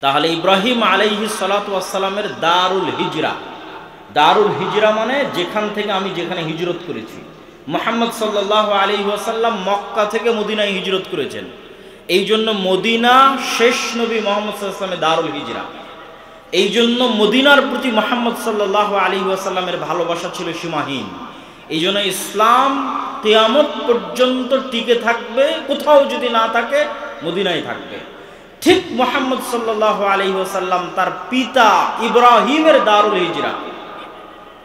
তাহলে ইব্রাহিম আলাইহিস সালাতু ওয়াস সালামের দারুল হিজরা, দারুল হিজরা মানে যেখান থেকে আমি যেখানে হিজরত করেছি। মুহাম্মদ সাল্লাল্লাহু আলাইহি ওয়াসাল্লাম মক্কা থেকে মদিনায় হিজরত করেছেন, এই জন্য মদিনা শেষ নবী মুহাম্মদ সাল্লাল্লাহু আলাইহি ওয়াসাল্লামের দারুল হিজরা। এই জন্য মদিনার প্রতি মুহাম্মদ সাল্লাল্লাহু আলাইহি ওয়াসাল্লামের ভালোবাসা ছিল সীমাহীন। এই জন্য ইসলাম কিয়ামত পর্যন্ত টিকে থাকবে, কোথাও যদি না থাকে মদিনায় থাকবে। ঠিক মুহাম্মদ সাল্লাল্লাহু আলাইহি ওয়াসাল্লাম তার পিতা ইব্রাহিমের দারুল হিজরা,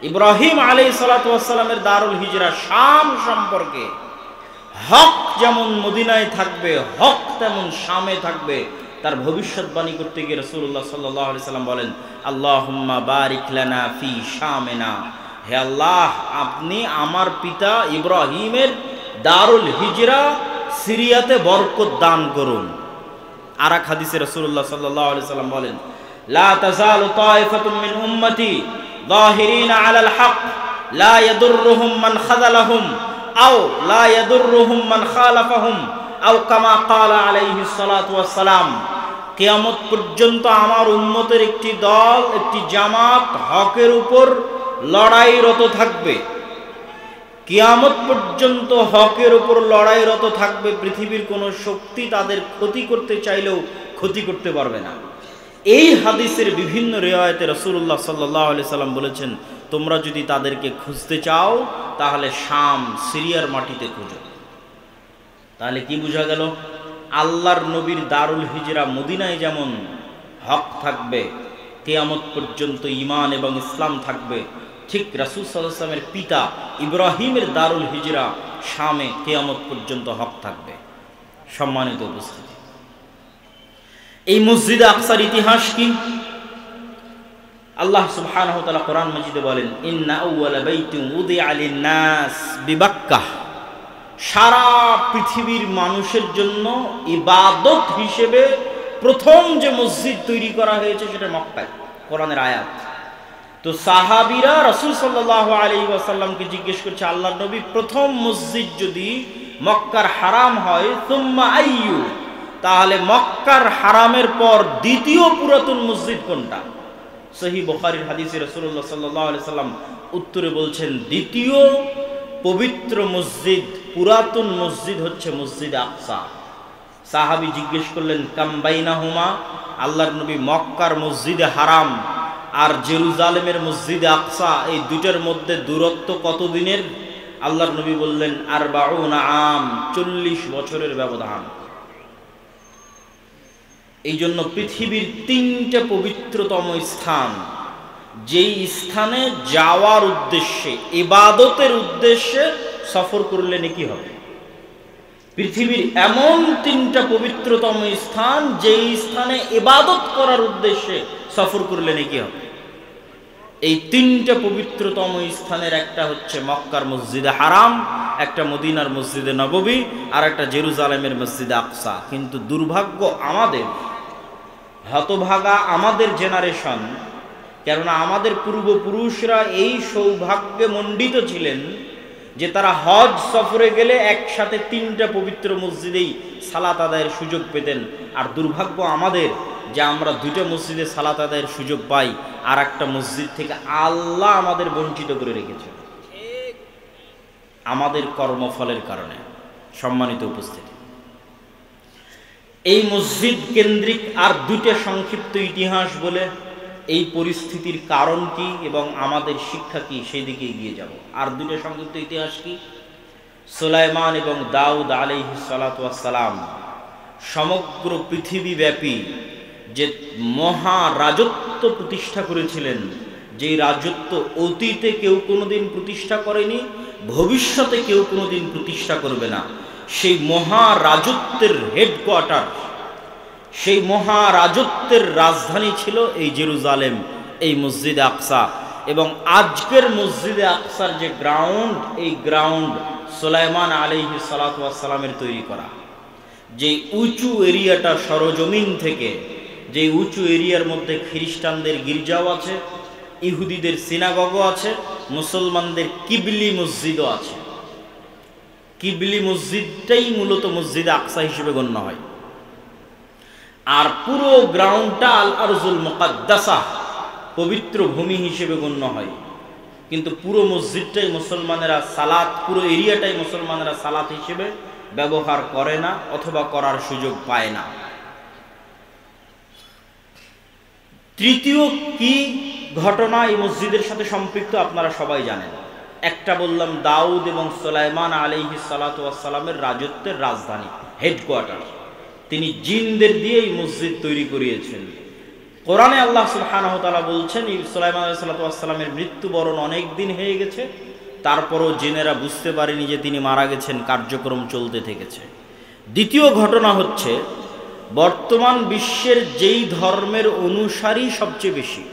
ইব্রাহিম আলাইহিস সালাতু ওয়াস সালামের দারুল হিজরা শাম সম্পর্কে, হক যেমন মদিনায় থাকবে, হক তেমন শামে থাকবে, তার ভবিষ্যৎবাণী করতে গিয়ে রাসূলুল্লাহ সাল্লাল্লাহু আলাইহি সাল্লাম বলেন, আল্লাহুম্মা বারিক লানা ফি শামিনা, হে আল্লাহ আপনি আমার পিতা ইব্রাহিমের দারুল হিজরা সিরিয়াতে বরকত দান করুন। আর এক হাদিসে রাসূলুল্লাহ সাল্লাল্লাহু আলাইহি সাল্লাম বলেন, লা তাযালু তায়ফাতুম মিন উম্মতি যাহিরিনা আলাল হক লা ইয়াদুররুহুম মান খাযালাহুম আও লা ইয়াদুররুহুম মান খালাফাহুম আও কামা ক্বালা আলাইহিস সালাতু ওয়াস সালাম। কিয়ামত পর্যন্ত আমার উম্মতের একটি দল, একটি জামাত হকের উপর লড়াইরত থাকবে। কিয়ামত পর্যন্ত হকের উপর লড়াইরত থাকবে, পৃথিবীর কোনো শক্তি তাদের ক্ষতি করতে চাইলেও ক্ষতি করতে পারবে না। এই হাদিসের বিভিন্ন রিওয়ায়াতে রাসূলুল্লাহ সাল্লাল্লাহু আলাইহি সাল্লাম বলেছেন, তোমরা যদি তাদেরকে খুঁজতে চাও তাহলে শাম সিরিয়ার মাটিতে খুঁজো। তাহলে কি বোঝা গেল? আল্লাহর নবীর দারুল হিজরা মদিনায় যেমন হক থাকবে, কিয়ামত পর্যন্ত ঈমান এবং ইসলাম থাকবে, ঠিক রাসূল সাল্লাল্লাহু আলাইহি ওয়াসাল্লামের পিতা ইব্রাহিমের দারুল হিজরা শামে কিয়ামত পর্যন্ত হক থাকবে। সম্মানিত উপস্থিতি, এই মসজিদে আকসার ইতিহাস কি? আল্লাহ সুবহানাহু ওয়া তাআলা কোরআন মাজিদে বলেন, ইন্না আউওয়ালা বাইতিন উদিআ লিন-নাস বিবাক্কাহ, সারা পৃথিবীর মানুষের জন্য ইবাদত হিসেবে প্রথম যে মসজিদ তৈরি করা হয়েছে সেটা মক্কায়। কোরআনের আয়াত। তো সাহাবীরা রাসূল সাল্লাল্লাহু আলাইহি ওয়াসাল্লামকে জিজ্ঞেস করছে, আল্লাহর নবী প্রথম মসজিদ যদি মক্কার হারাম হয়, সুম্মা আইয়ু, তাহলে মক্কার হারামের পর দ্বিতীয় পুরাতন মসজিদ কোনটা? সহিহ বুখারীর হাদিসে রাসূলুল্লাহ সাল্লাল্লাহু আলাইহি ওয়াসাল্লাম উত্তরে বলছেন, দ্বিতীয় পবিত্র মসজিদ, পুরাতন মসজিদ হচ্ছে মসজিদ আকসা। সাহাবী জিজ্ঞেস করলেন, কাম বাইনাহুমা, আল্লাহর নবী মক্কার মসজিদে হারাম আর জেরুজালেমের মসজিদে আকসা, এই দুইটার মধ্যে দূরত্ব কত দিনের? আল্লাহর নবী বললেন, 40 আম, 40 বছরের ব্যবধান। এই জন্য পৃথিবীর 3টে পবিত্রতম স্থান, যেই স্থানে যাওয়ার উদ্দেশ্যে, ইবাদতের উদ্দেশ্যে সফর করলে নেকি হবে। পৃথিবীর এমন 3টা পবিত্রতম স্থান, যেই স্থানে ইবাদত করার উদ্দেশ্যে সফর করলে নেকি হবে। এই 3টা পবিত্রতম স্থানের একটা হচ্ছে মক্কার মসজিদে হারাম, একটা মদিনার মসজিদে নববী, আর একটা জেরুজালেমের মসজিদে আকসা। কিন্তু দুর্ভাগ্য আমাদের, হতভাগা আমাদের জেনারেশন, কেননা আমাদের পূর্বপুরুষরা এই সৌভাগ্যে মণ্ডিত ছিলেন যে তারা হজ সফরে গেলে একসাথে 3টা পবিত্র মসজিদেই সালাত আদায়ের সুযোগ পেতেন। আর দুর্ভাগ্য আমাদের যে আমরা 2টা মসজিদে সালাত আদায়ের সুযোগ পাই, আর একটা মসজিদ থেকে আল্লাহ আমাদের বঞ্চিত করে রেখেছে আমাদের কর্মফলের কারণে। সম্মানিত উপস্থিতি, এই মসজিদ কেন্দ্রিক আর 2টা সংক্ষিপ্ত ইতিহাস বলে এই পরিস্থিতির কারণ কি এবং আমাদের শিক্ষা কি সেই দিকে এগিয়ে যাব। আর 2টা সংক্ষিপ্ত ইতিহাস কি? সুলাইমান এবং দাউদ আলাইহিস সালাতু ওয়াস সালাম সমগ্র পৃথিবীব্যাপী যে মহা রাজত্ব প্রতিষ্ঠা করেছিলেন, যেই রাজত্ব অতীতে কেউ কোনোদিন প্রতিষ্ঠা করেনি, ভবিষ্যতে কেউ কোনোদিন প্রতিষ্ঠা করবে না, সেই মহা রাজত্বের হেডকোয়ার্টার, সেই মহা রাজত্বের রাজধানী ছিল এই জেরুজালেম, এই মসজিদে আকসা। এবং আজকের মসজিদে আকসার যে গ্রাউন্ড, এই গ্রাউন্ড সুলাইমান আলাইহিস সালাতু ওয়াস সালামের তৈরি করা। যে উঁচু এরিয়াটা সরজমিন থেকে, যে উঁচু এরিয়ার মধ্যে খ্রিস্টানদের গির্জাও আছে, ইহুদিদের সিনাগগও আছে, মুসলমানদের কিবলি মসজিদও আছে। কিবলি মসজিদটাই মূলত মসজিদে আকসা হিসেবে গণ্য হয়। আর পুরো গ্রাউন্ডটা আল আরজুল মুকাদ্দাসা, পবিত্র ভূমি হিসেবে গণ্য হয়। কিন্তু পুরো মসজিদটাই মুসলমানেরা সালাত, পুরো এরিয়াটাই মুসলমানেরা সালাত হিসেবে ব্যবহার করে না অথবা করার সুযোগ পায় না। তৃতীয় কি ঘটনা এই মসজিদের সাথে সম্পৃক্ত আপনারা সবাই জানেন। একটা বললাম দাউদ এবং সুলাইমান আলাইহিস সালাতু ওয়াস সালামের রাজত্বের রাজধানী, হেডকোয়ার্টার। তিনি জিনদের দিয়ে এই মসজিদ তৈরি করিয়েছেন। কোরআনে আল্লাহ সুবহানাহু ওয়া তাআলা বলছেন, সুলাইমান আলাইহিস সালাতু ওয়াস সালামের মৃত্যুবরণ অনেক দিন হয়ে গেছে, তারপরও জিনেরা বুঝতে পারেনি যে তিনি মারা গেছেন, কার্যক্রম চলতে থেকেছে। দ্বিতীয় ঘটনা হচ্ছে, বর্তমান বিশ্বের যেই ধর্মের অনুসারী সবচেয়ে বেশি,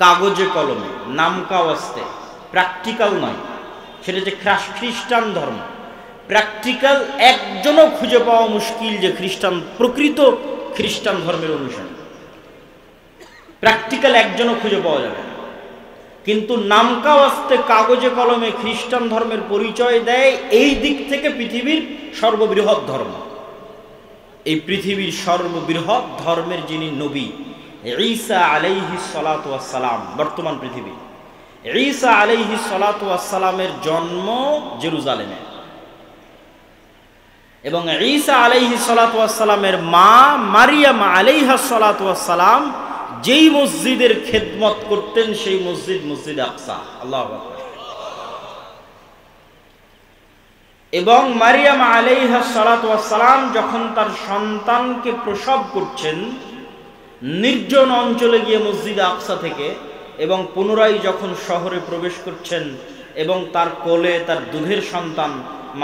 কাগজে কলমে নামকা ওয়াস্তে, প্র্যাকটিক্যাল নয়, সেটা যে খ্রিস্টান ধর্ম। প্র্যাকটিক্যাল একজনও খুঁজে পাওয়া মুশকিল যে খ্রিস্টান, প্রকৃত খ্রিস্টান ধর্মের অনুসারী প্র্যাকটিক্যাল একজনও খুঁজে পাওয়া যাবে না। কিন্তু নামকা ওয়াস্তে কাগজে কলমে খ্রিস্টান ধর্মের পরিচয় দেয় এই দিক থেকে পৃথিবীর সর্ববৃহৎ ধর্ম। এই পৃথিবীর সর্ববৃহৎ ধর্মের যিনি নবী ঈসা আলাইহিস সালাতু ওয়াস সালাম, বর্তমান পৃথিবী, ঈসা আলাইহিস সালাতু ওয়াস সালামের জন্ম জেরুজালেমে, এবং ঈসা আলাইহিস সালাতু ওয়াস সালামের মা মারিয়াম আলাইহাস সালাতু ওয়াস সালাম যেই মসজিদের খেদমত করতেন সেই মসজিদ, মসজিদ আকসা। আল্লাহু আকবার। এবং মারিয়াম আলাইহাস সালাতু ওয়াস সালাম যখন তার সন্তানকে প্রসব করছেন নির্জন অঞ্চলে গিয়ে মসজিদ আকসা থেকে, এবং পুনরায় যখন শহরে প্রবেশ করছেন এবং তার কোলে তার দুধের সন্তান,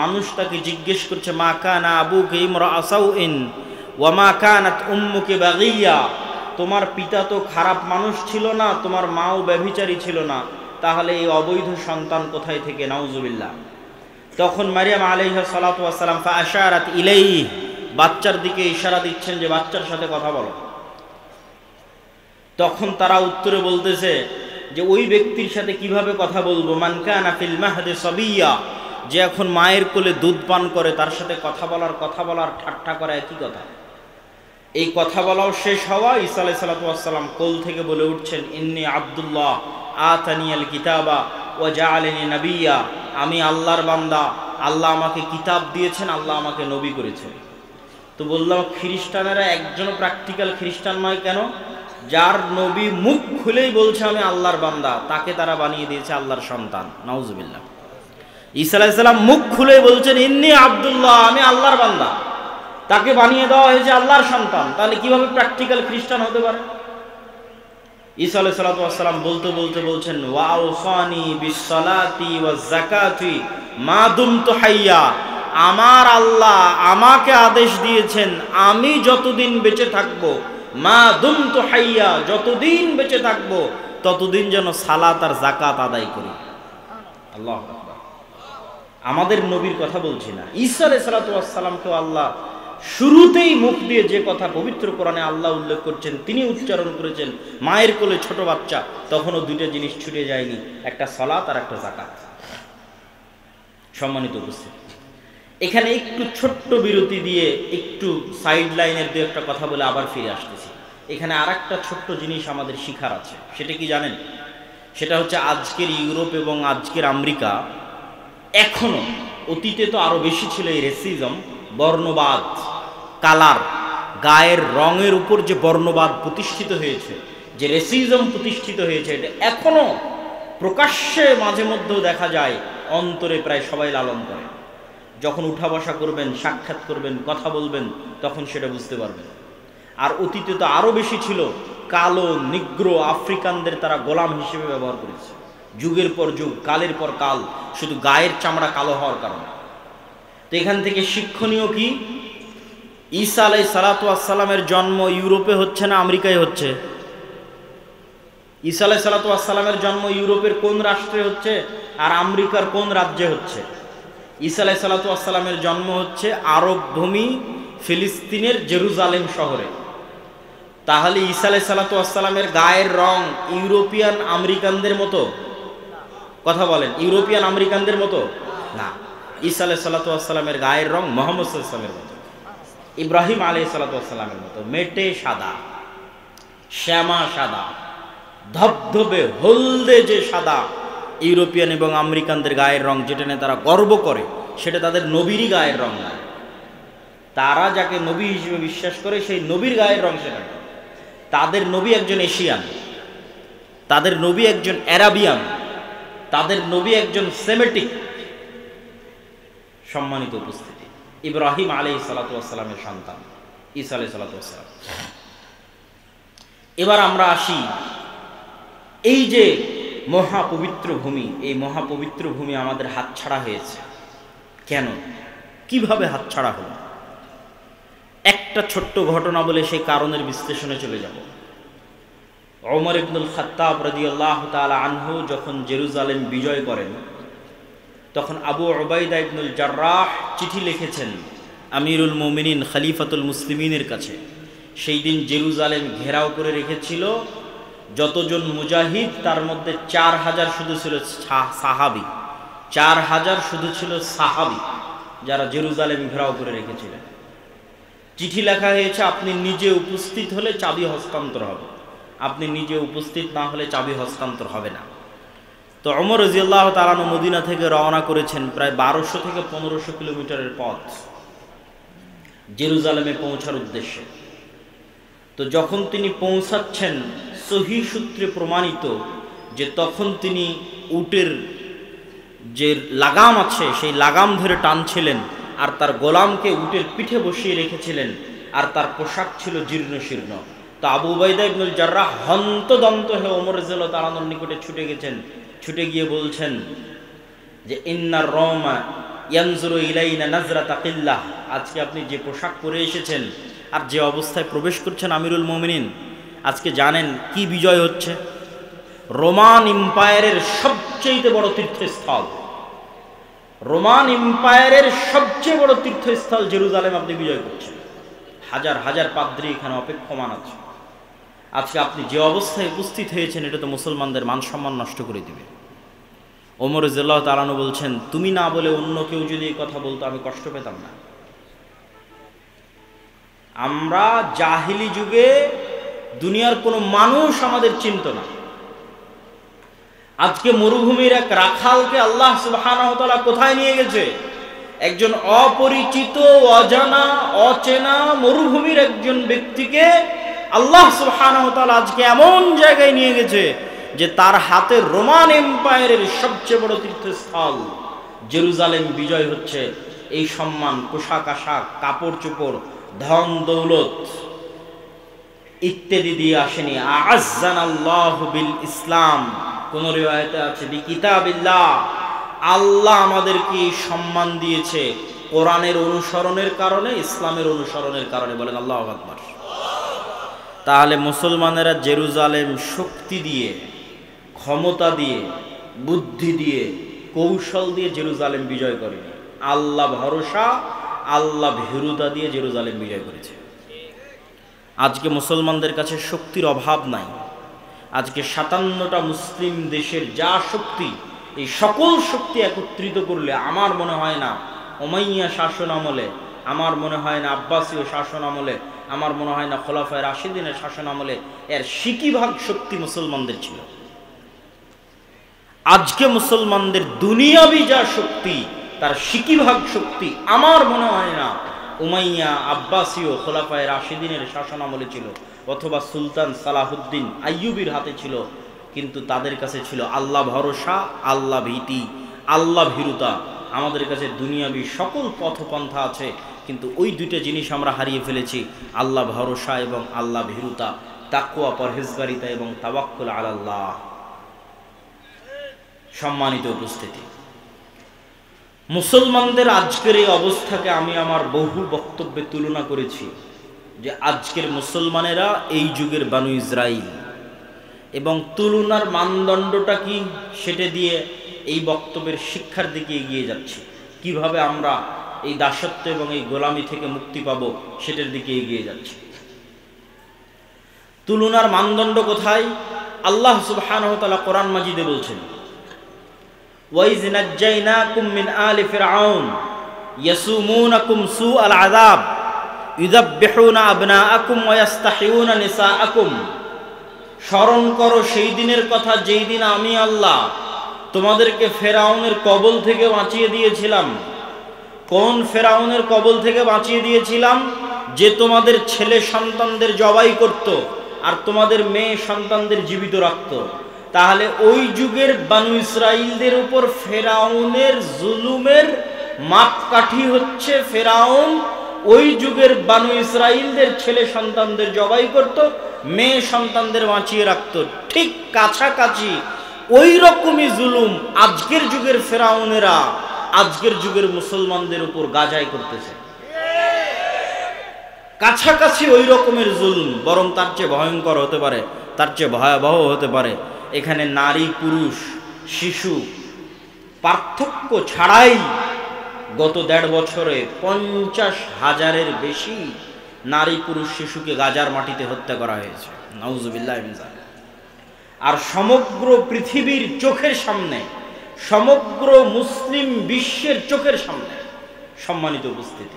মানুষ তাকে জিজ্ঞেস করছে, মা কানা আবুকা ইমরাআ সাউইন ওয়া মা কানাত উম্মুকা বাগিয়া, তোমার পিতা তো খারাপ মানুষ ছিল না, তোমার মাও ব্যভিচারী ছিল না, তাহলে এই অবৈধ সন্তান কোথায় থেকে? নাউজুবিল্লাহ। তখন মারিয়াম আলাইহিস সালাতু ওয়াস সালাম ফাআশারাত ইলাইহি, বাচ্চার দিকে ইশারা দিচ্ছেন যে বাচ্চার সাথে কথা বলো। তখন তারা উত্তরে বলতেছে যে ওই ব্যক্তির সাথে কিভাবে কথা বলবো, মান কানা ফিল মাহদি সাবিয়া, যে এখন মায়ের কোলে দুধ পান করে, তার সাথে কথা বলার ঠাট্টা করা একই কথা। এই কথা বলাও শেষ হওয়া, ঈসা আলাইহিস সালাতু ওয়াস সালাম কোল থেকে বলে উঠছেন, ইন্নী আব্দুল্লাহ আতানিয়াল কিতাবা ওয়া জাআলানি নাবিয়্যা, আমি আল্লাহর বান্দা, আল্লাহ আমাকে কিতাব দিয়েছেন, আল্লাহ আমাকে নবী করেছেন। তো বললাম খ্রিস্টানেরা একজনও প্র্যাকটিক্যাল খ্রিস্টান নয় কেন? যার নবী মুখ খুলেই বলছে আমি আল্লাহর বান্দা, তাকে তারা বানিয়ে দিয়েছে আল্লাহর সন্তান। নাউজুবিল্লাহ। ঈসা আলাইহিস সালাম মুখ খুলেই বলছেন ইন্নী আব্দুল্লাহ, আমি আল্লাহর বান্দা, তাকে বানিয়ে দেওয়া হয়েছে আল্লাহর সন্তান। তাহলে কিভাবে প্র্যাকটিক্যাল খ্রিস্টান হতে পারে? ঈসা আলাইহিস সালাতু ওয়াস সালাম বলতে বলছেন, ওয়া আওসানি বিসসালাতি ওয়াজ যাকাতি মা দুমতু হাইয়া, আমার আল্লাহ আমাকে আদেশ দিয়েছেন আমি যতদিন বেঁচে থাকব, মা দুমতু হাইয়া, যতদিন বেঁচে থাকব ততদিন যেন সালাত আর যাকাত আদায় করি। আল্লাহু আকবার। আমাদের নবীর কথা বলছি না, ঈসা আলাইহিস সালাতু ওয়াস সালামকেও আল্লাহ শুরুতেই মুখ দিয়ে যে কথা পবিত্র কোরআনে আল্লাহ উল্লেখ করছেন তিনি উচ্চারণ করেছেন, মায়ের কোলে ছোট বাচ্চা, তখনও দুইটা জিনিস ছুটে যায়নি, একটা সালাত আর একটা যাকাত। সম্মানিত উপস্থিতি, এখানে একটু ছোট্ট বিরতি দিয়ে একটু সাইড লাইনের দু একটা কথা বলে আবার ফিরে আসতেছি। এখানে আর একটা ছোট্ট জিনিস আমাদের শিখার আছে, সেটা কি জানেন? সেটা হচ্ছে আজকের ইউরোপ এবং আজকের আমেরিকা, এখনো, অতীতে তো আরো বেশি ছিল এই রেসিজম, বর্ণবাদ, কালার, গায়ের রঙের উপর যে বর্ণবাদ প্রতিষ্ঠিত হয়েছে, যে রেসিজম প্রতিষ্ঠিত হয়েছে, এটা এখনো প্রকাশ্যে মাঝে মধ্যেও দেখা যায়, অন্তরে প্রায় সবাই লালন করে। যখন উঠা বসা করবেন, সাক্ষাৎ করবেন, কথা বলবেন, তখন সেটা বুঝতে পারবেন। আর অতীতে তো আরো বেশি ছিল, কালো, নিগ্রো, আফ্রিকানদের তারা গোলাম হিসেবে ব্যবহার করেছে, যুগের পর যুগ, কালের পর কাল, শুধু গায়ের চামড়া কালো হওয়ার কারণে। তো এখান থেকে শিক্ষণীয় কি? ঈসা আলাইহিস সালাতু ওয়াস সালামের জন্ম ইউরোপে হচ্ছে না আমেরিকায় হচ্ছে? ঈসা আলাইহিস সালাতু ওয়াস সালামের জন্ম ইউরোপের কোন রাষ্ট্রে হচ্ছে আর আমেরিকার কোন রাজ্যে হচ্ছে? ঈসা আলাইহিস সালাতু ওয়াস সালামের জন্ম হচ্ছে আরব ভূমি ফিলিস্তিনের জেরুজালেম শহরে। তাহলে ঈসা আলাইহিস সালাতু ওয়াস সালামের গায়ের রং ইউরোপিয়ান আমেরিকানদের মতো? কথা বলেন, ইউরোপিয়ান আমেরিকানদের মতো না। ঈসা আলাইহিস সালাতু ওয়াস সালামের গায়ের রং মুহাম্মদ সাল্লাল্লাহু আলাইহি ওয়াসাল্লামের মতো। ইব্রাহিম আলাইহিস সালামের মতো মেটে সাদা, শ্যামা সাদা, ধবধবে হলদে যে সাদা ইউরোপিয়ান এবং আমেরিকানদের গায়ের রং, যেটা নিয়ে তারা গর্ব করে, সেটা তাদের নবীরই গায়ের রং না। তারা যাকে নবী হিসেবে বিশ্বাস করে সেই নবীর গায়ের রং সেটা না। তাদের নবী একজন এশিয়ান, তাদের নবী একজন অ্যারাবিয়ান, তাদের নবী একজন সেমেটিক। সম্মানিত উপস্থিতি, ইব্রাহিম আলাইহিস সালামের সন্তান ঈসা আলাইহিস সালাম। এবার আমরা আসি এই যে মহাপবিত্র ভূমি, এই মহাপবিত্র ভূমি আমাদের হাতছাড়া হয়েছে কেন, কিভাবে হাতছাড়া হলো? একটা ছোট্ট ঘটনা বলে সেই কারণের বিশ্লেষণে চলে যাব। ওমর ইবনুল খাত্তাব রাদিয়াল্লাহু তাআলা আনহু যখন জেরুজালেম বিজয় করেন, তখন আবু উবাইদা ইবনুল জাররাহ চিঠি লিখেছেন আমিরুল মুমিনিন খলিফাতুল মুসলিমিনের কাছে। সেই দিন জেরুজালেম ঘেরাও করে রেখেছিল যতজন মুজাহিদ, তার মধ্যে 4000 শুধু ছিল সাহাবী, 4000 শুধু ছিল সাহাবী যারা জেরুজালেম ঘেরাও করে রেখেছিলেন। চিঠি লেখা হয়েছে, আপনি নিজে উপস্থিত হলে চাবি হস্তান্তর হবে, আপনি নিজে উপস্থিত না হলে চাবি হস্তান্তর হবে না। তো ওমর রাদিয়াল্লাহু তাআলা মদিনা থেকে রওনা করেছেন প্রায় 1200 থেকে 1500 কিলোমিটারের পথ জেরুজালেমে পৌঁছার উদ্দেশ্যে। তো যখন তিনি পৌঁছাচ্ছেন, সহিহ সূত্রে প্রমাণিত যে তখন তিনি উটের যে লাগাম আছে সেই লাগাম ধরে টানছিলেন, আর তার গোলামকে উটের পিঠে বসিয়ে রেখেছিলেন, আর তার পোশাক ছিল জীর্ণ শীর্ণ। তো আবু উবাইদা ইবনুল জাররাহ হন্তদন্ত হয়ে ওমর রাদিয়াল্লাহু তাআলার নিকটে ছুটে গেছেন। ছুটে গিয়ে বলছেন যে ইন্নার রওমা ইয়ানজুরু ইলাইনা নাজরাতা কিল্লাহ, আজকে আপনি যে পোশাক পরে এসেছেন আর যে অবস্থায় প্রবেশ করছেন আমিরুল মুমিনিন, আজকে জানেন কি বিজয় হচ্ছে? রোমান এম্পায়ারের সবচেয়ে বড় তীর্থস্থল, রোমান এম্পায়ারের সবচেয়ে বড় তীর্থস্থল জেরুজালেম আপনি বিজয় করছেন। হাজার হাজার পাদ্রী এখানে অপেক্ষমান আছে। আজকে আপনি যে অবস্থায় উপস্থিত হয়েছেন, এটা তো মুসলমানদের মান সম্মান নষ্ট করে দিবে। ওমর রাদিয়াল্লাহু তাআলা বলছেন, তুমি না বলে অন্য কেউ যদি এই কথা বলতো আমি কষ্ট পেতাম না। আমরা জাহিলি যুগে দুনিয়ার কোনো মানুষ আমাদের চিনত না। আজকে মরুভূমির এক রাখালকে আল্লাহ সুবহানাহু ওয়া তাআলা কোথায় নিয়ে গেছে? একজন অপরিচিত, অজানা, অচেনা মরুভূমির একজন ব্যক্তিকে আল্লাহ সুবহানাহু ওয়া তাআলা আজকে এমন জায়গায় নিয়ে গেছে যে তার হাতে রোমান এম্পায়ারের সবচেয়ে বড় তীর্থস্থল জেরুজালেম বিজয় হচ্ছে। এই সম্মান, পোশাক আশাক, কাপড় চোপড়, ধন দৌলত ইত্যাদি দিয়ে আসেনি। আ'আজ্জানাল্লাহু বিল ইসলাম, কোন রিওয়ায়াতে আছে বিকিতাবিল্লাহ, আল্লাহ আমাদেরকে সম্মান দিয়েছে কোরআনের অনুসরণের কারণে, ইসলামের অনুসরণের কারণে। বলেন আল্লাহু আকবার। তাহলে মুসলমানেরা জেরুজালেম শক্তি দিয়ে, ক্ষমতা দিয়ে, বুদ্ধি দিয়ে, কৌশল দিয়ে জেরুজালেম বিজয় করেনি। আল্লাহ ভরসা, আল্লাহ ভীরুতা দিয়ে জেরুজালেম বিজয় করেছে। আজকে মুসলমানদের কাছে শক্তির অভাব নাই। আজকে 57টা মুসলিম দেশের যা শক্তি, এই সকল শক্তি একত্রিত করলে আমার মনে হয় না উমাইয়া শাসন আমলে, আমার মনে হয় না আব্বাসীয় শাসন আমলে, আমার মনে হয় না খোলাফায়ে রাশিদিনের শাসন আমলে এর 60% শক্তি মুসলমানদের ছিল। আজকে মুসলমানদের দুনিয়াবি যা শক্তি, তার 60% শক্তি আমার মনে হয় না উমাইয়া, আব্বাসীয়, খোলাফায়ে রাশিদিনের শাসন আমলে ছিল, অথবা সুলতান সালাহুদ্দিন আইয়ুবীর হাতে ছিল। কিন্তু তাদের কাছে ছিল আল্লাহ ভরসা, আল্লাহ ভীতি, আল্লাহ ভীরুতা। আমাদের কাছে দুনিয়াবি সকল পথপন্থা আছে, কিন্তু ওই দুইটা জিনিস আমরা হারিয়ে ফেলেছি, আল্লাহ ভরসা এবং আল্লাহ ভীরুতা, তাকওয়া, পরহেজগারিতা এবং তাওয়াক্কুল আলাল্লাহ। সম্মানিত উপস্থিতি, মুসলমানদের আজকের এই অবস্থাকে আমি আমার বহু বক্তব্যে তুলনা করেছি যে আজকের মুসলমানেরা এই যুগের বানু ইসরাইল, এবং তুলনার মানদণ্ডটা কি সেটা দিয়ে এই বক্তব্যের শিক্ষার দিকে এগিয়ে যাচ্ছি। কিভাবে আমরা এই দাসত্ব এবং এই গোলামি থেকে মুক্তি পাবো সেটার দিকে এগিয়ে যাচ্ছি। তুলনার মানদণ্ড কোথায়? আল্লাহ সুবহানাহু ওয়া তাআলা কোরআন মাজিদে বলছেন, ওয়াইজ নাজ্জাইনাকুম মিন আলি ফিরআউন ইয়াসুমুনাকুম সুআল আযাব ইউযাববিহুনা আবনাআকুম ওয়া ইস্তাহিয়ুনা নিসাআকুম। স্মরণ করো সেই দিনের কথা যেই দিন আমি আল্লাহ তোমাদেরকে ফেরাউনের কবল থেকে বাঁচিয়ে দিয়েছিলাম। কোন ফেরাউনের কবল থেকে বাঁচিয়ে দিয়েছিলাম? যে তোমাদের ছেলে সন্তানদের জবাই করত আর তোমাদের মেয়ে সন্তানদের জীবিত রাখত। তাহলে ওই যুগের বানু ইসরাইলদের উপর ফেরাউনের জুলুমের মাপকাঠি হচ্ছে ফেরাউন ওই যুগের বানু ইসরাইলদের ছেলে সন্তানদের জবাই করত, মেয়ে সন্তানদের বাঁচিয়ে রাখত। ঠিক কাছাকাছি ওই রকমই জুলুম আজকের যুগের ফেরাউনেরা আজকের যুগের মুসলমানদের উপর গাজাই করতেছে। কাছাকাছি ওই রকমের জুলুম, বরং তার চেয়ে ভয়ঙ্কর হতে পারে, তার চেয়ে ভয়াবহ হতে পারে। এখানে নারী পুরুষ শিশু পার্থক্য ছাড়াই গত ১.৫ বছরে ৫০,০০০-এর বেশি নারী পুরুষ শিশুকে গাজার মাটিতে হত্যা করা হয়েছে। নাউজুবিল্লাহ মিন যালিক। আর সমগ্র পৃথিবীর চোখের সামনে, সমগ্র মুসলিম বিশ্বের চোখের সামনে, সম্মানিত উপস্থিতি।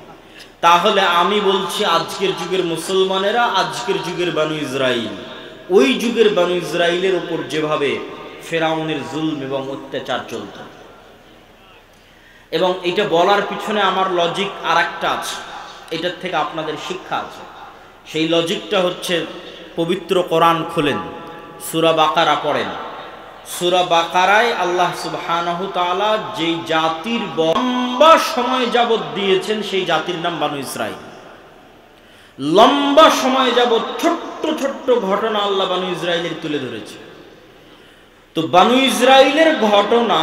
তাহলে আমি বলছি আজকের যুগের মুসলমানেরা আজকের যুগের বানু ইসরাইল ওই যুগের বানু ইসরাইলের উপর যেভাবে ফেরাউনের জুলম এবং অত্যাচার চলত, এবং এটা বলার পিছনে আমার লজিক আর একটা আছে, এটার থেকে আপনাদের শিক্ষা আছে। সেই লজিকটা হচ্ছে পবিত্র কোরআন খুলেন, সূরা বাকারা পড়েন। সূরা বাকারায় আল্লাহ সুবহানাহু তাআলা যেই জাতির লম্বা সময় যাবত দিয়েছেন সেই জাতির নাম বানু ইসরাইল। লম্বা সময় যাবত ছোট্ট ছোট্ট ঘটনা আল্লাহ বানু ইসরাইলের তুলে ধরেছে। তো বানু ইসরাইলের ঘটনা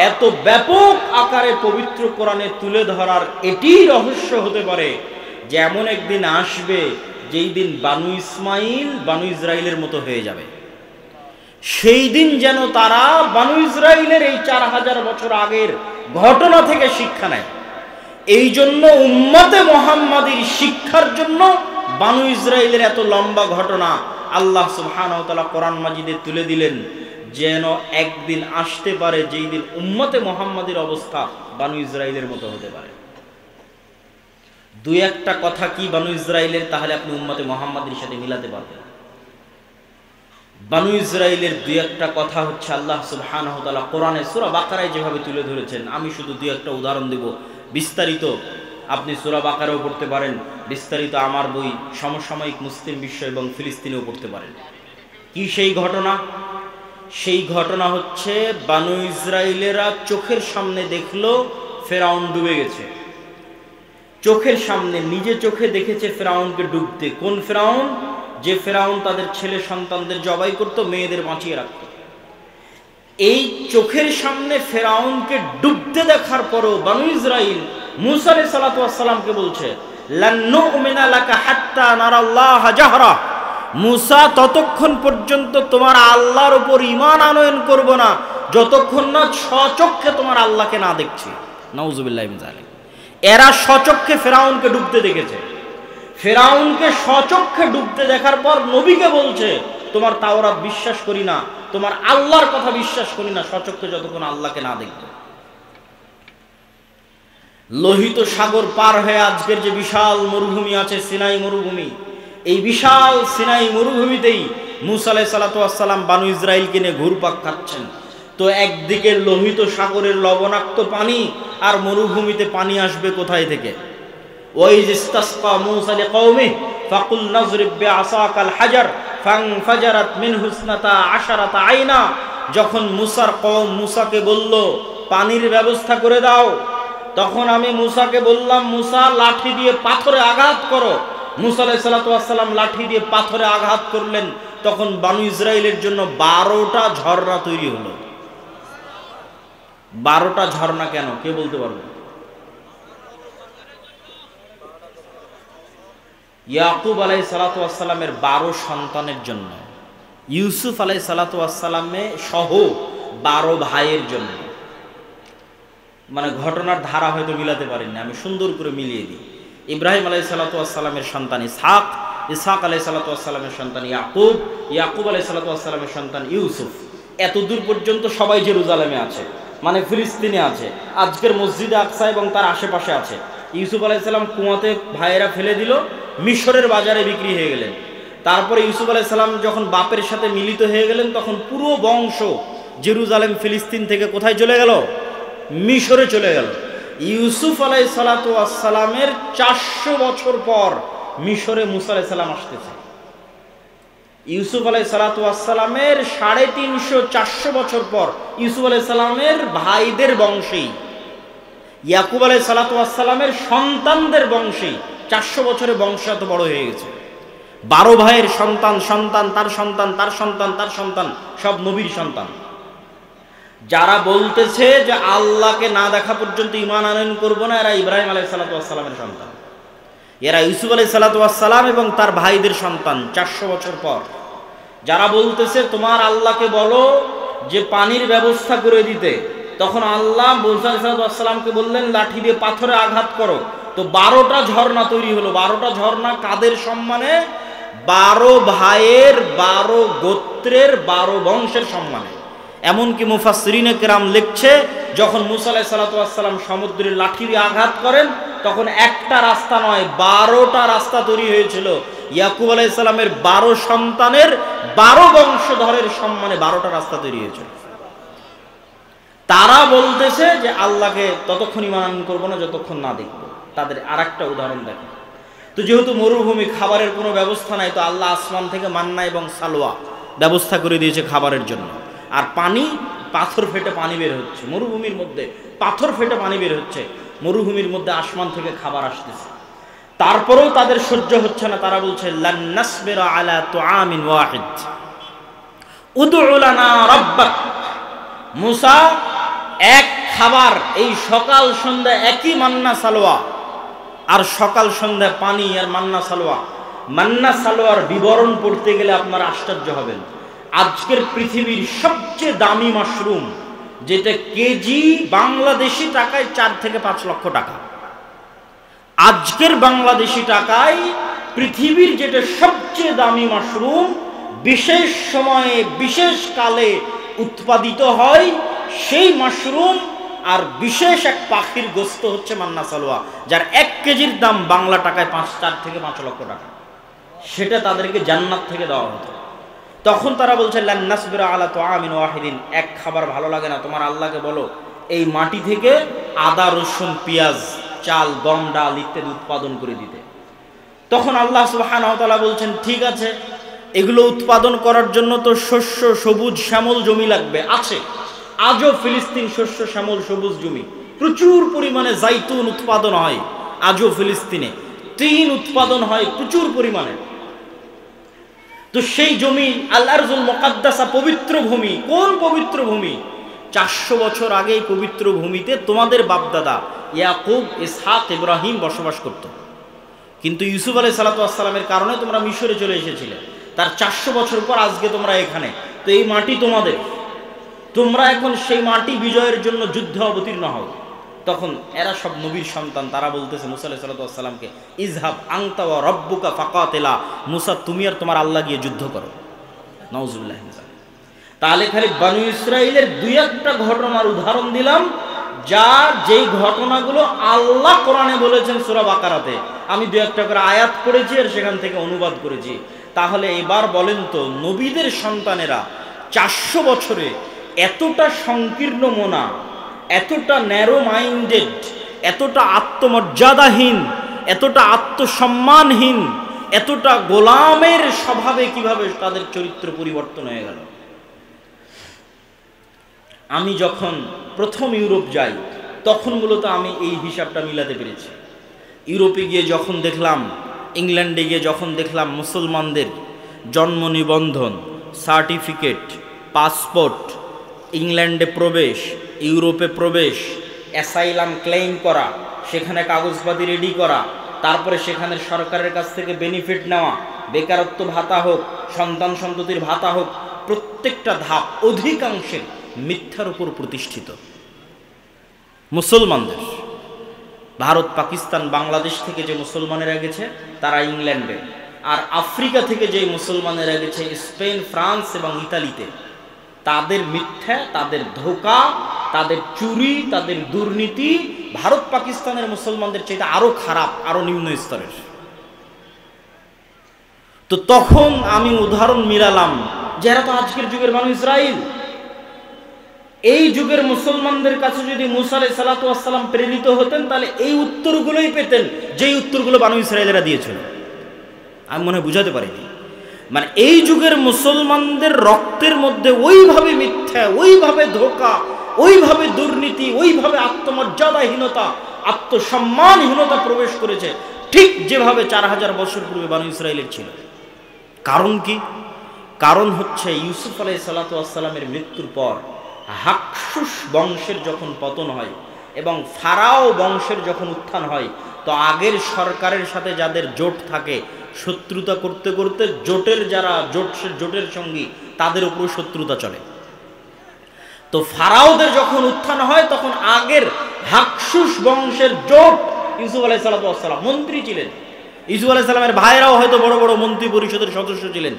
এত ব্যাপক আকারে পবিত্র কোরআনে তুলে ধরার এটিই রহস্য হতে পারে যে এমন একদিন আসবে যেই দিন বানু ইসমাইল বানু ইসরাইলের মতো হয়ে যাবে। সেই দিন যেন তারা বানু ইসরাইলের এই ৪,০০০ বছর আগের ঘটনা থেকে শিক্ষা নেয়। এই জন্য উম্মতে মুহাম্মাদীর শিক্ষার জন্য বানু ইসরাইলের এত লম্বা ঘটনা আল্লাহ সুবহানাহু ওয়া তাআলা কোরআন মাজিদে তুলে দিলেন, যেন একদিন আসতে পারে যেই দিন উম্মতে মুহাম্মাদীর অবস্থা বানু ইসরাইলের মতো হতে পারে। দুই একটা কথা কি বানু ইসরাইলের, তাহলে আপনি উম্মতে মুহাম্মাদীর সাথে মিলাতে পারবেন। বানু ইসরাইলের দুই একটা কথা হচ্ছে আল্লাহ সুবহানাহু ওয়া তাআলা কোরআনে সূরা বাকারায় যেভাবে তুলে ধরেছেন। আমি শুধু দুই একটা উদাহরণ দেব, বিস্তারিত আপনি সূরা বাকারাও পড়তে পারেন, বিস্তারিত আমার বই সমসাময়িক মুসলিম বিশ্ব এবং ফিলিস্তিনেও পড়তে পারেন। কি সেই ঘটনা? সেই ঘটনা হচ্ছে বানু ইসরাইলেরা চোখের সামনে দেখলো ফেরাউন ডুবে গেছে। চোখের সামনে নিজে চোখে দেখেছে ফেরাউনকে ডুবতে। কোন ফেরাউন? যে ফেরাউন তাদের ছেলে সন্তানদের জবাই করত, মেয়েদের বাঁচিয়ে রাখত। এই চোখের সামনে ফেরাউনকে ডুবতে দেখার পরও বানু ইসরাইল মূসা আলাইহিস সালাতু ওয়াস সালামকে বলছে, লান নুমিনা লাকা হাত্তা নারাল্লাহ জাহরা। মূসা, ততক্ষণ পর্যন্ত তোমার আল্লাহর উপর ঈমান আনয়ন করব না যতক্ষণ না স্বচক্ষে তোমার আল্লাহকে না দেখছি। নাউজুবিল্লাহি মিন যালিক। এরা স্বচক্ষে ফেরাউনকে ডুবতে দেখেছে। ফেরাউনকে স্বচক্ষে ডুবতে দেখার পর নবীকে বলছে, তোমার তাওরাত বিশ্বাস করি না, তোমার আল্লাহর কথা বিশ্বাস করি না স্বচক্ষে যতক্ষণ আল্লাহকে না দেখবে। লোহিত সাগর পার হয়ে আজকের যে বিশাল মরুভূমি আছে সিনাই মরুভূমি, এই বিশাল সিনাই মরুভূমিতেই মূসা আলাইহিস সালাতু ওয়াস সালাম বানু ইসরাইলকে নিয়ে ঘুরপাক খাচ্ছেন। তো একদিকে লোহিত সাগরের লবণাক্ত পানি, আর মরুভূমিতে পানি আসবে কোথায় থেকে? ওয়াইজ ইসতাসকা মূসা লিকওমিহি ফাকুল নাযরিব বিআসাকাল হাজার ফানফাজারাত মিনহু ইসনাতা আশারাতা আইনা। যখন মূসার কওম মূসাকে বলল পানির ব্যবস্থা করে দাও, তখন আমি মূসাকে বললাম, মূসা লাঠি দিয়ে পাথরে আঘাত করো। মূসা আলাইহিস সালাতু ওয়াস সালাম লাঠি দিয়ে পাথরে আঘাত করলেন। তখন বানু ইসরাইলের জন্য 12টা ঝর্ণা তৈরি হলো। 12টা ঝর্ণা কেন, কে বলতে পারবে? ইয়াকুব আলাইহিস সালাতু ওয়াস সালামের 12 সন্তানের জন্য, ইউসুফ আলাইহিস সালাতু ওয়াস সালামে সহ 12 ভাইয়ের জন্য। মানে ঘটনার ধারা হয়তো মিলাতে পারেননি, আমি সুন্দর করে মিলিয়ে দিই। ইব্রাহিম আলাইহিস সালাতু ওয়াস সালামের সন্তান ইসহাক, ইসহাক আলাইহিস সালাতু ওয়াস সালামের সন্তান ইয়াকুব, ইয়াকুব আলাইহিস সালাতু ওয়াস সালামের সন্তান ইউসুফ। এতদূর পর্যন্ত সবাই জেরুজালেমে আছে, মানে ফিলিস্তিনে আছে, আজকের মসজিদে আকসা এবং তার আশেপাশে আছে। ইউসুফ আলাইহিস সালাম কুয়াতে ভাইয়েরা ফেলে দিল, মিশরের বাজারে বিক্রি হয়ে গেলেন। তারপরে ইউসুফ আলাইহিস সালাম যখন বাপের সাথে মিলিত হয়ে গেলেন, তখন পুরো বংশ জেরুজালেম ফিলিস্তিন থেকে কোথায় চলে গেল? মিশরে চলে গেল। ইউসুফ আলাইহিসসালামের 400 বছর পর মিশরে মুসা আলাইহিস সালাম আসতেছে। ইউসুফ আলাইহিসসালামের 350-400 বছর পর ইউসুফ আলাইহিসসালামের ভাইদের বংশেই, ইয়াকুব আলাইহিসসালামের সন্তানদের বংশেই 400 বছরের বংশ এত বড় হয়ে গেছে। 12 ভাইয়ের সন্তান, সন্তান তার সন্তান, তার সন্তান, তার সন্তান, সব নবীর সন্তান। যারা বলতেছে যে আল্লাহকে না দেখা পর্যন্ত ঈমান আনয়ন করব না, এরা ইব্রাহিম আলাইহিসসালামের সন্তান, এরা ইউসুফ আলাইহিসসালাম এবং তার ভাইদের সন্তান 400 বছর পর। যারা বলতেছে তোমার আল্লাহকে বলো যে পানির ব্যবস্থা করে দিতে, তখন আল্লাহ মুসা আলাইহিসসালামকে বললেন লাঠি দিয়ে পাথরে আঘাত করো, তো 12টা ঝর্ণা তৈরি হলো। 12টা ঝর্ণা কাদের সম্মানে? 12 ভাইয়ের, 12 গোত্রের, 12 বংশের সম্মানে। এমনকি মুফাসসিরিনে কেরাম লিখছে, যখন মুসা আলাইহিসসালাম সমুদ্রের লাঠি দিয়ে আঘাত করেন, তখন একটা রাস্তা নয় 12টা রাস্তা তৈরি হয়েছিল। ইয়াকুব আলাইহিস সালামের 12 সন্তানের 12 বংশধরের সম্মানে 12টা রাস্তা তৈরি হয়েছিল। তারা বলতেছে যে আল্লাহকে ততক্ষণ ঈমান করবো না যতক্ষণ না দেখবো। তাদের আরেকটা উদাহরণ দেখেন তো, যেহেতু মরুভূমি, খাবারের কোনো ব্যবস্থা নাই, তো আল্লাহ আসমান থেকে মান্না এবং সালোয়া ব্যবস্থা করে দিয়েছে খাবারের জন্য। আর পানি, পাথর ফেটে পানি বের হচ্ছে মরুভূমির মধ্যে, পাথর ফেটে পানি বের হচ্ছে মরুভূমির মধ্যে, আসমান থেকে খাবার আসতেছে। তারপরেও তাদের সহ্য হচ্ছে না। তারা বলছে লান নাসবিরা আলা তুআমিন ওয়াহিদ উদউ লানা রাব্বাক। মুসা, এক খাবার, এই সকাল সন্ধ্যা একই মান্না সালোয়া, আর সকাল সন্ধ্যা পানি আর মান্না সালোয়া। মান্না সালোয়ার বিবরণ পড়তে গেলে আপনারা আশ্চর্য হবেন। আজকের পৃথিবীর সবচেয়ে দামি মাশরুম, যেটা কেজি বাংলাদেশি টাকায় 4 থেকে 5 লক্ষ টাকা। আজকের বাংলাদেশি টাকায় পৃথিবীর যেটা সবচেয়ে দামি মাশরুম, বিশেষ সময়ে বিশেষ কালে উৎপাদিত হয়, সেই মাশরুম আর বিশেষ এক পাখির গোস্ত হচ্ছে মান্না সালোয়া, যার 1 কেজির দাম বাংলা টাকায় 4 থেকে 5 লক্ষ টাকা। সেটা তাদেরকে জান্নাত থেকে দেওয়া হতো। তখন তারা বলছে লান নাসবিরা আলা তুআমিন ওয়াহিদিন, এক খাবার ভালো লাগে না, তোমার আল্লাহকে বলো এই মাটি থেকে আদা, রসুন, পেঁয়াজ, চাল, গম, ডাল ইত্যাদি উৎপাদন করে দিতে। তখন আল্লাহ সুবহানাহু ওয়া তাআলা বলছেন ঠিক আছে, এগুলো উৎপাদন করার জন্য তো শস্য, সবুজ শ্যামল জমি লাগবে। আছে আজও ফিলিস্তিন শস্য শ্যামল সবুজ জমি, প্রচুর পরিমাণে জাইতুন উৎপাদন হয়। আজও ফিলিস্তিনে তিন উৎপাদন হয় প্রচুর পরিমাণে। তো সেই জমি আল আরজুল মুকাদ্দাসা, পবিত্র ভূমি। কোন পবিত্র ভূমি? 400 বছর আগে এই পবিত্র ভূমিতে তোমাদের বাপদাদা ইয়াকুব, ইসহাক, ইব্রাহিম বসবাস করত। কিন্তু ইউসুফ আলাইহিস সালামের কারণে তোমরা মিশরে চলে এসেছিলে। তার 400 বছর পর আজকে তোমরা এখানে। তো এই মাটি তোমাদের, তোমরা এখন সেই মাটি বিজয়ের জন্য যুদ্ধে অবতীর্ণ হও। তখন এরা সব নবীর সন্তান, তারা বলতেছে মুসা আলাইহিস সালামকে, ইজহাব আনতা ওয়া রাব্বুকা ফাকাতিলা, মুসা তুমি আর তোমার আল্লাহ গিয়ে যুদ্ধ করো। নাউজুবিল্লাহ। তাহলে খালি বনু ইসরাইলের 2-1টা ঘটনার উদাহরণ দিলাম, যেই ঘটনাগুলো আল্লাহ কোরআনে বলেছেন সূরা বাকারাতে। আমি 2-1টা করে আয়াত পড়েছি আর সেখান থেকে অনুবাদ করেছি। তাহলে এবার বলেন তো, নবীদের সন্তানেরা 400 বছরে এতটা সংকীর্ণ মনা, এতটা ন্যারো মাইন্ডেড, এতটা আত্মমর্যাদাহীন, এতটা আত্মসম্মানহীন, এতটা গোলামের স্বভাবে কিভাবে তাদের চরিত্র পরিবর্তন হয়ে গেল? আমি যখন প্রথম ইউরোপ যাই, তখন মূলত আমি এই হিসাবটা মিলাতে পেরেছি। ইউরোপে গিয়ে যখন দেখলাম, ইংল্যান্ডে গিয়ে যখন দেখলাম মুসলমানদের জন্ম নিবন্ধন, সার্টিফিকেট, পাসপোর্ট, ইংল্যান্ডে প্রবেশ, ইউরোপে প্রবেশ, অ্যাসাইলাম ক্লেইম করা, সেখানে কাগজপাতি রেডি করা, তারপরে সেখানে সরকারের কাছ থেকে বেনিফিট নেওয়া, বেকারত্ব ভাতা হোক, সন্তান সন্ততির ভাতা হোক, প্রত্যেকটা ধাপ অধিকাংশে মিথ্যার উপর প্রতিষ্ঠিত। মুসলমানদের ভারত, পাকিস্তান, বাংলাদেশ থেকে যে মুসলমানেরা গেছে তারা ইংল্যান্ডে, আর আফ্রিকা থেকে যে মুসলমানেরা গেছে স্পেন, ফ্রান্স এবং ইতালিতে, তাদের মিথ্যা, তাদের ধোঁকা, তাদের চুরি, তাদের দুর্নীতি ভারত পাকিস্তানের মুসলমানদের চাইতে আরো খারাপ, আরো নিম্ন স্তরের। তো তখন আমি উদাহরণ মিলালাম যে এরা তো আজকের যুগের বানু ইসরাইল। এই যুগের মুসলমানদের কাছে যদি মুসা আলাইহিস সালাতু ওয়াস সালাম প্রেরিত হতেন তাহলে এই উত্তরগুলোই পেতেন যেই উত্তরগুলো বানু ইসরাইলেরা দিয়েছিল। আমি মনে হয় বুঝাতে পারিনি। মানে এই যুগের মুসলমানদের রক্তের মধ্যে ওইভাবে মিথ্যা, ওইভাবে ধোঁকা, ওইভাবে দুর্নীতি, ওইভাবে আত্মমর্যাদাহীনতা, আত্মসম্মানহীনতা প্রবেশ করেছে, ঠিক যেভাবে 4000 বছর পূর্বে বানু ইসরাইলের ছিল। কারণ কি? কারণ হচ্ছে ইউসুফ আলাইহিস সালাতু ওয়াস সালামের মৃত্যুর পর হাকসুস বংশের যখন পতন হয় এবং ফারাও বংশের যখন উত্থান হয়, তো আগের সরকারের সাথে যাদের জোট থাকে, শত্রুতা করতে করতে জোটের সঙ্গী তাদের উপর শত্রুতা চলে। তো ফারাওদের যখন উত্থান হয় তখন আগের হাকসুস বংশের জোট, ইউসুফ আলাইহিস সালাতু ওয়াস সালাম মন্ত্রী ছিলেন, ইউসুফ আলাইহিস সালামের ভাইরাও হয়তো বড় বড় মন্ত্রী পরিষদের সদস্য ছিলেন।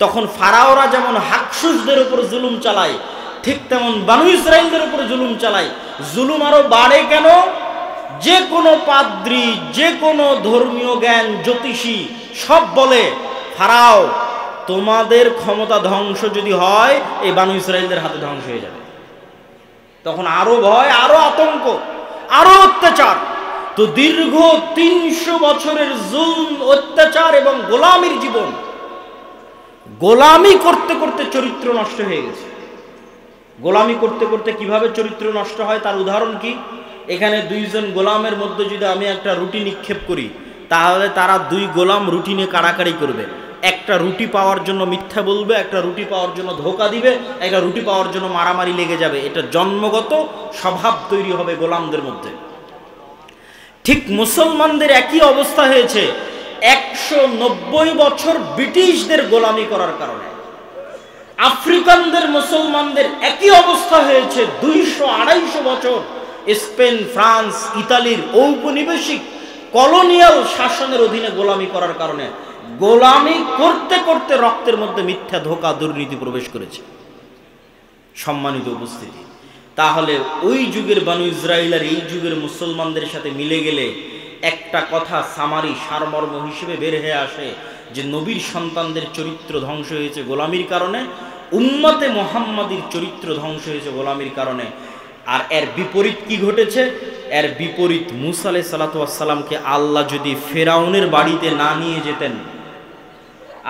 তখন ফারাওরা যেমন হাকসুসদের উপর জুলুম চালায়, ঠিক তেমন বানু ইসরাইলদের উপর জুলুম চালায়। জুলুম আরো বাড়ে কেন? যে কোনো পাদ্রী, যে কোনো ধর্মীয় জ্ঞান, জ্যোতিষী সব বলে ফারাও তোমাদের ক্ষমতা ধ্বংস যদি হয় এই বানু ইসরাইলদের হাতে ধ্বংস হয়ে যাবে। তখন আরো ভয়, আরো আতঙ্ক, আরো অত্যাচার। তো দীর্ঘ 300 বছরের জুলম, অত্যাচার এবং গোলামির জীবন, গোলামি করতে করতে চরিত্র নষ্ট হয়ে গেছে। গোলামি করতে করতে কিভাবে চরিত্র নষ্ট হয় তার উদাহরণ কি? এখানে 2 জন গোলামের মধ্যে যদি আমি একটা রুটি নিক্ষেপ করি, তাহলে তারা 2 গোলাম রুটি নিয়ে কাড়াকাড়ি করবে। একটা রুটি পাওয়ার জন্য মিথ্যা বলবে, একটা রুটি পাওয়ার জন্য ধোঁকা দিবে, একটা রুটি পাওয়ার জন্য মারামারি লেগে যাবে। এটা জন্মগত স্বভাব তৈরি হবে গোলামদের মধ্যে। ঠিক মুসলমানদের একই অবস্থা হয়েছে 190 বছর ব্রিটিশদের গোলামি করার কারণে। আফ্রিকানদের মুসলমানদের একই অবস্থা হয়েছে 200-250 বছর স্পেন, ফ্রান্স, ইতালির ঔপনিবেশিক কলোনিয়াল শাসনের অধীনে গোলামি করার কারণে। গোলামি করতে করতে রক্তের মধ্যে মিথ্যা, ধোঁকা, দুর্নীতি প্রবেশ করেছে। সম্মানিত উপস্থিতি, তাহলে ওই যুগের বানু ইসরাইল আর এই যুগের মুসলমানদের সাথে মিলে গেলে একটা কথা সামারি সারমর্ম হিসেবে বের হয়ে আসে যে নবীর সন্তানদের চরিত্র ধ্বংস হয়েছে গোলামির কারণে, উম্মতে মুহাম্মাদির চরিত্র ধ্বংস হয়েছে গোলামির কারণে। আর এর বিপরীত কি ঘটেছে? এর বিপরীত, মুসা আলাইহিস সালাতু ওয়াস সালামকে আল্লাহ যদি ফেরাউনের বাড়িতে না নিয়ে যেতেন,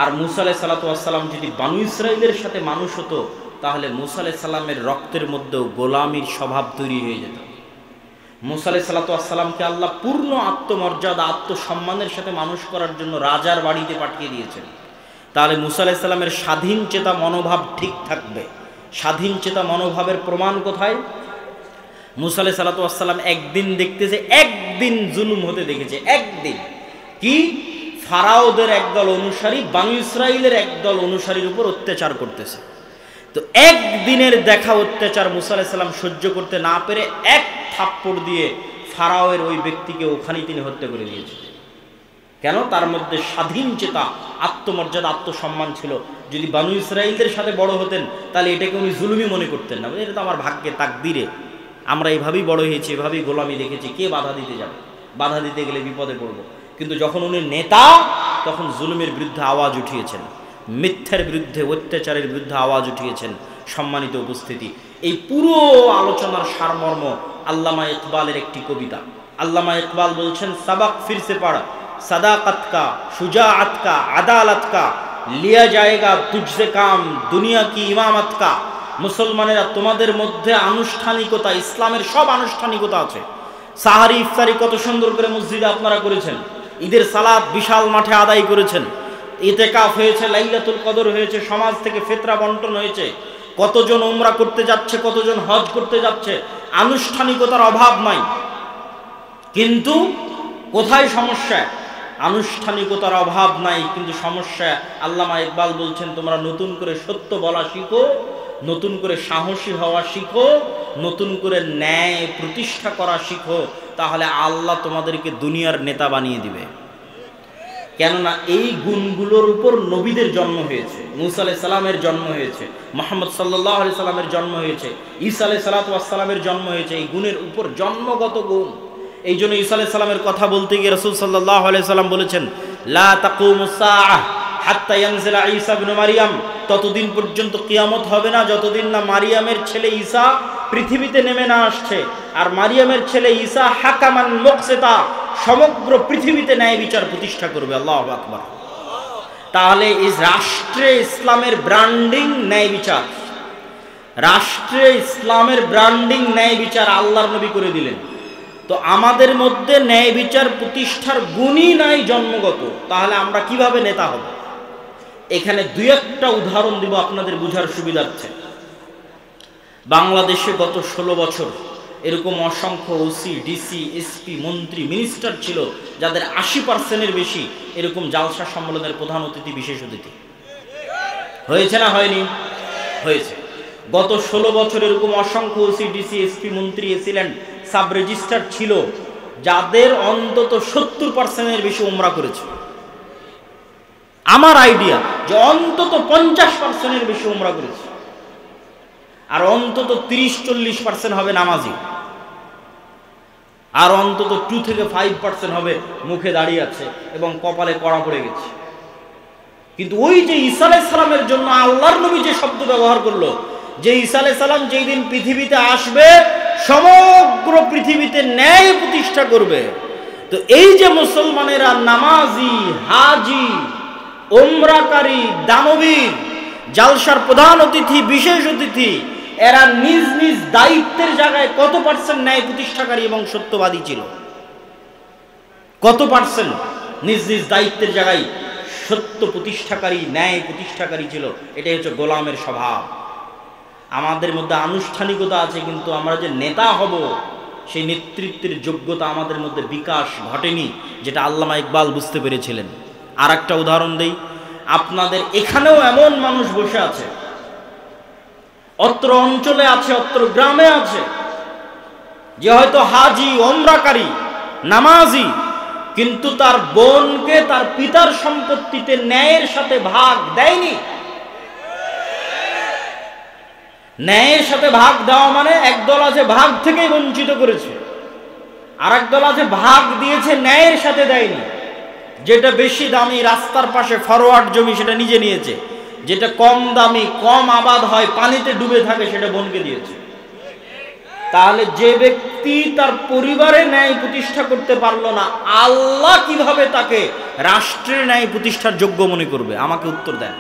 আর মুসা আলাইহিস সালাতু ওয়াস সালাম যদি বানু ইসরাইলের সাথে মানুষ হতো, তাহলে মুসা আলাইহিস সালামের রক্তের মধ্যেও গোলামির স্বভাব তৈরি হয়ে যেত। মুসা আলাইহিস সালাতু ওয়াস সালামকে আল্লাহ পূর্ণ আত্মমর্যাদা, আত্মসম্মানের সাথে মানুষ করার জন্য রাজার বাড়িতে পাঠিয়ে দিয়েছেন। তাহলে মুসা আলাইহিস সালামের স্বাধীন চেতা মনোভাব ঠিক থাকবে। স্বাধীন চেতা মনোভাবের প্রমাণ কোথায়? মুসা আলাইহিস সালাতু ওয়াস সালাম একদিন দেখতেছে, একদিন জুলুম হতে দেখেছে। একদিন কি? ফারাওদের একদল অনুসারী বানু ইসরাইলের একদল অনুসারীর উপর অত্যাচার করতেছে। তো একদিনের দেখা অত্যাচার মুসা আলাইহিস সালাম সহ্য করতে না পেরে এক থাপ্পড় দিয়ে ফারাওয়ের ওই ব্যক্তিকে ওখানেই তিনি হত্যা করে দিয়েছেন। কেন? তার মধ্যে স্বাধীন চেতা, আত্মমর্যাদা, আত্মসম্মান ছিল। যদি বানু ইসরাইলদের সাথে বড় হতেন তাহলে এটাকে উনি জুলুমি মনে করতেন না। এটা তো আমার ভাগ্যে, তাকদিরে, আমরা এইভাবেই বড় হয়েছি, এভাবেই গোলামি দেখেছি, কে বাধা দিতে যাবে? বাধা দিতে গেলে বিপদে পড়ব। কিন্তু যখন উনি নেতা, তখন জুলুমের বিরুদ্ধে আওয়াজ উঠিয়েছেন, মিথ্যার বিরুদ্ধে, অত্যাচারের বিরুদ্ধে আওয়াজ উঠিয়েছেন। সম্মানিত উপস্থিতি, এই পুরো আলোচনার সারমর্ম আল্লামা ইকবালের একটি কবিতা। আল্লামা ইকবাল বলছেন, সাবাক ফিরসে পড়, সাদাকত কা, শুজাআত কা, আদালত কা, লিয়া জায়েগা তুঝসে কাম, দুনিয়া কি ইমামত কা। মুসলমানেরা, তোমাদের মধ্যে আনুষ্ঠানিকতা, ইসলামের সব আনুষ্ঠানিকতা আছে। সাহারি, ইফতারি কত সুন্দর করে মসজিদে আপনারা করেছেন, ঈদের সালাত বিশাল মাঠে আদায় করেছেন, ইতিকাফ হয়েছে, লাইলাতুল কদর হয়েছে, সমাজ থেকে ফিতরা বন্টন হয়েছে, কতজন উমরা করতে যাচ্ছে, কতজন হজ করতে যাচ্ছে। আনুষ্ঠানিকতার অভাব নাই। কিন্তু কোথায় সমস্যা? আনুষ্ঠানিকতার অভাব নাই, কিন্তু সমস্যা। আল্লামা ইকবাল বলছেন, তোমরা নতুন করে সত্য বলা শিখো, নতুন করে সাহসী হওয়া শিখো, নতুন করে ন্যায় প্রতিষ্ঠা করা শিখো, তাহলে আল্লাহ তোমাদেরকে দুনিয়ার নেতা বানিয়ে দিবে। কেননা এই গুণগুলোর উপর নবীদের জন্ম হয়েছে, মুসা আলাইহিস সালামের জন্ম হয়েছে, মুহাম্মদ সাল্লাল্লাহু আলাইহি সাল্লামের জন্ম হয়েছে, ঈসা আলাইহিস সালাতু ওয়াস সালামের জন্ম হয়েছে। এই গুণের উপর জন্মগত গুণ। এই জন্য ঈসা আলাইহিস সালামের কথা বলতে গিয়ে রাসূল সাল্লাল্লাহু আলাইহি সাল্লাম বলেছেন, লা তাকুমুস সাআহ হাত্তা ইয়ানজিলা ঈসা ইবনে মারিয়াম, ততদিন পর্যন্ত কিয়ামত হবে না যতদিন না মারিয়ামের ছেলে ঈসা পৃথিবীতে নেমে না আসছে। আর মারিয়ামের ছেলে ঈসা হাকামান মুকসিতা, সমগ্র পৃথিবীতে ন্যায় বিচার প্রতিষ্ঠা করবে। আল্লাহু আকবার। তাহলে এই রাষ্ট্রে ইসলামের ব্র্যান্ডিং ন্যায় বিচার, রাষ্ট্রে ইসলামের ব্র্যান্ডিং ন্যায় বিচার আল্লাহর নবী করে দিলেন। তো আমাদের মধ্যে ন্যায় বিচার প্রতিষ্ঠার গুণই নাই জন্মগত, তাহলে আমরা কিভাবে নেতা হব? এখানে দুই একটা উদাহরণ দিব আপনাদের বুঝার সুবিধার্থে। বাংলাদেশে গত 16 বছর এরকম অসংখ্য ওসি, ডিসি, এসপি, মন্ত্রী, মিনিস্টার ছিল যাদের 80%-এর বেশি এরকম জালসা সম্মেলনের প্রধান অতিথি, বিশেষ অতিথি হয়েছে না হয়নি? হয়েছে। গত 16 বছর এরকম অসংখ্য ওসি, ডিসি, এসপি, মন্ত্রী, এসিল্যান্ড, সাব রেজিস্ট্রার ছিল যাদের অন্তত 70%-এর বেশি উমরা করেছে। আমার আইডিয়া যে অন্তত 50%-এর বেশি উমরা করেছে, আর অন্তত 30-40% হবে নামাজি, আর অন্তত 2 থেকে 5% হবে মুখে দাঁড়িয়ে আছে এবং কপালে কড়া পড়ে গেছে। কিন্তু ওই যে ঈসা আলাইহিস সালামের জন্য আল্লাহর নবী যে শব্দ ব্যবহার করলো, যে ঈসা আলাইহিস সালাম যেই দিন পৃথিবীতে আসবে সমগ্র পৃথিবীতে ন্যায় প্রতিষ্ঠা করবে। তো এই যে মুসলমানেরা নামাজি, হাজি, উমরাকারী, দানবীর, জালসার প্রধান অতিথি, বিশেষ অতিথি, এরা নিজ নিজ দায়িত্বের জায়গায় কত পার্সেন্ট ন্যায় প্রতিষ্ঠাকারী এবং সত্যবাদী ছিল? কত পার্সেন্ট নিজ নিজ দায়িত্বের জায়গায় সত্য প্রতিষ্ঠাকারী, ন্যায় প্রতিষ্ঠাকারী ছিল? এটাই হচ্ছে গোলামের স্বভাব। আমাদের মধ্যে আনুষ্ঠানিকতা আছে, কিন্তু আমরা যে নেতা হব সেই নেতৃত্বের যোগ্যতা আমাদের মধ্যে বিকাশ ঘটেনি, যেটা আল্লামা ইকবাল বুঝতে পেরেছিলেন। আর একটা উদাহরণ দেই, আপনাদের এখানেও এমন মানুষ বসে আছে, অত্র অঞ্চলে আছে, অত্র গ্রামে আছে, যে হয়তো হাজি, ওমরাকারী, নামাজি, কিন্তু তার বোনকে তার পিতার সম্পত্তিতে ন্যায়ের সাথে ভাগ দেয়নি। ন্যায়ের সাথে ভাগ দেওয়া মানে একদল আছে ভাগ থেকেই বঞ্চিত করেছে, আর একদল আছে ভাগ দিয়েছে ন্যায়ের সাথে দেয়নি। যেটা বেশি দামি রাস্তার পাশে ফরওয়ার্ড জমি সেটা নিজে নিয়েছে, যেটা কম দামি, কম আবাদ হয়, পানিতে ডুবে থাকে, সেটা বোনকে দিয়েছে। তাহলে যে ব্যক্তি তার পরিবারে ন্যায় প্রতিষ্ঠা করতে পারলো না, আল্লাহ কিভাবে তাকে রাষ্ট্রের ন্যায় প্রতিষ্ঠার যোগ্য মনে করবে? আমাকে উত্তর দেন।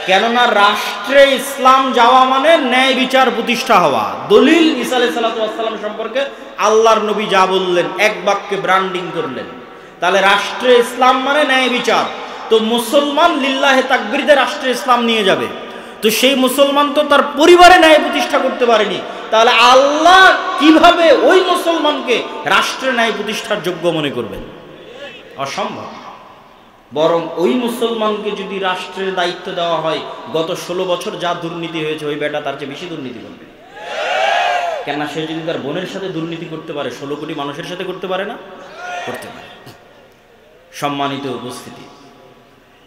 কেননা রাষ্ট্রে ইসলাম যাওয়া মানে ন্যায় বিচার প্রতিষ্ঠা হওয়া। দলিল ঈসা আলাইহিস সালাম সম্পর্কে আল্লাহর নবী যা বললেন, এক বাক্যে ব্র্যান্ডিং করলেন। তাহলে রাষ্ট্রে ইসলাম মানে ন্যায় বিচার। তো মুসলমান লিল্লাহে তাকবীরে রাষ্ট্রে ইসলাম নিয়ে যাবে, তো সেই মুসলমান তো তার পরিবারে ন্যায় প্রতিষ্ঠা করতে পারেনি, তাহলে আল্লাহ কিভাবে ওই মুসলমানকে রাষ্ট্রে ন্যায় প্রতিষ্ঠার যোগ্য মনে করবেন? অসম্ভব। বরং ওই মুসলমানকে যদি রাষ্ট্রের দায়িত্ব দেওয়া হয়, গত 16 বছর যা দুর্নীতি হয়েছে, ওই বেটা তার চেয়ে বেশি দুর্নীতি করবে। কেননা সে যদি তার বোনের সাথে দুর্নীতি করতে পারে, 16 কোটি মানুষের সাথে করতে পারে না? করতে পারে। সম্মানিত উপস্থিতি,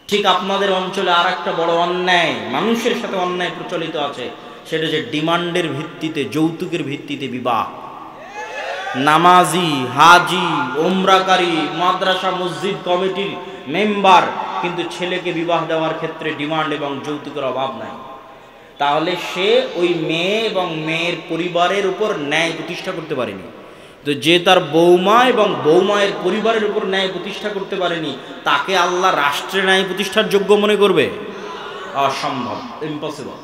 ঠিক আপনাদের অঞ্চলে আর একটা বড় অন্যায়, মানুষের সাথে অন্যায় প্রচলিত আছে, সেটা যে ডিমান্ডের ভিত্তিতে, যৌতুকের ভিত্তিতে বিবাহ। নামাজি, হাজি, ওমরাকারী, মাদ্রাসা মসজিদ কমিটির মেম্বার, কিন্তু ছেলেকে বিবাহ দেওয়ার ক্ষেত্রে ডিমান্ড এবং যৌতুকের অভাব নাই। তাহলে সে ওই মেয়ে এবং মেয়ের পরিবারের উপর ন্যায় প্রতিষ্ঠা করতে পারেনি। তো যে তার বৌমা এবং বৌমায়ের পরিবারের উপর ন্যায় প্রতিষ্ঠা করতে পারেনি, তাকে আল্লাহ রাষ্ট্রে ন্যায় প্রতিষ্ঠার যোগ্য মনে করবে? অসম্ভব, ইম্পসিবল।